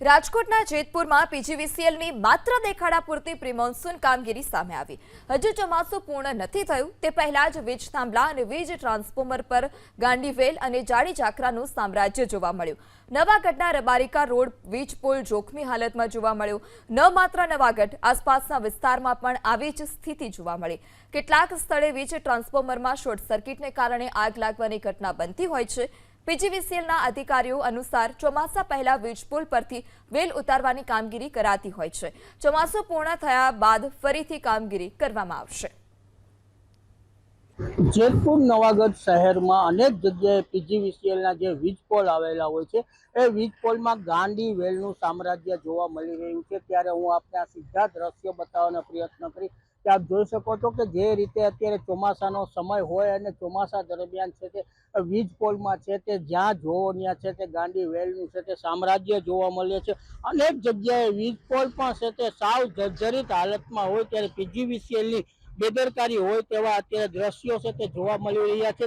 રાજકોટના જેતપુરમાં પીજીવીસીએલની માત્ર દેખાડા પૂરતી પ્રી-મોન્સૂન કામગીરી સામે આવી। હજુ ચોમાસું પૂર્ણ નથી થયું તે પહેલા જ વીજ થાંભલા અને વીજ ટ્રાન્સફોર્મર પર ગાંડીવેલ અને જાડી ઝાકરાનું સામ્રાજ્ય જોવા મળ્યું। નવાગઢના રબારિકા રોડ વીજ પોલ જોખમી હાલતમાં જોવા મળ્યો। ન માત્ર નવાગઢ, આસપાસના વિસ્તારમાં પણ આવી જ સ્થિતિ જોવા મળી। કેટલાક સ્થળે વીજ ટ્રાન્સફોર્મરમાં શોર્ટ સર્કિટને કારણે આગ લાગવાની ઘટના બનતી હોય છે। પીજીવીસીએલના અધિકારીઓ અનુસાર ચોમાસા પહેલા વીજ પુલ પરથી વેલ ઉતારવાની કામગીરી કરાતી હોય છે। ચોમાસું પૂર્ણ થયા બાદ ફરીથી કામગીરી કરવામાં આવશે। જેતપુર નવાગઢ શહેરમાં અનેક જગ્યાએ પીજીવીસીએલના જે વીજ પોલ આવેલા હોય છે એ વીજ પોલમાં ગાંડી વેલનું સામ્રાજ્ય જોવા મળી રહ્યું છે। ત્યારે હું આપને આ સીધા દ્રશ્યો બતાવવાનો પ્રયત્ન કરી કે આપ જોઈ શકો છો કે જે રીતે અત્યારે ચોમાસાનો સમય હોય અને ચોમાસા દરમિયાન છે તે વીજ પોલમાં છે તે જ્યાં જોવો ત્યાં છે તે ગાંડી વેલનું છે તે સામ્રાજ્ય જોવા મળે છે। અનેક જગ્યાએ વીજ પોલ પણ છે તે સાવ જર્જરિત હાલતમાં હોય ત્યારે પીજીવીસીએલની બેદરકારી હોય તેવા અત્યારે દ્રશ્યો છે તે જોવા મળી રહ્યા છે।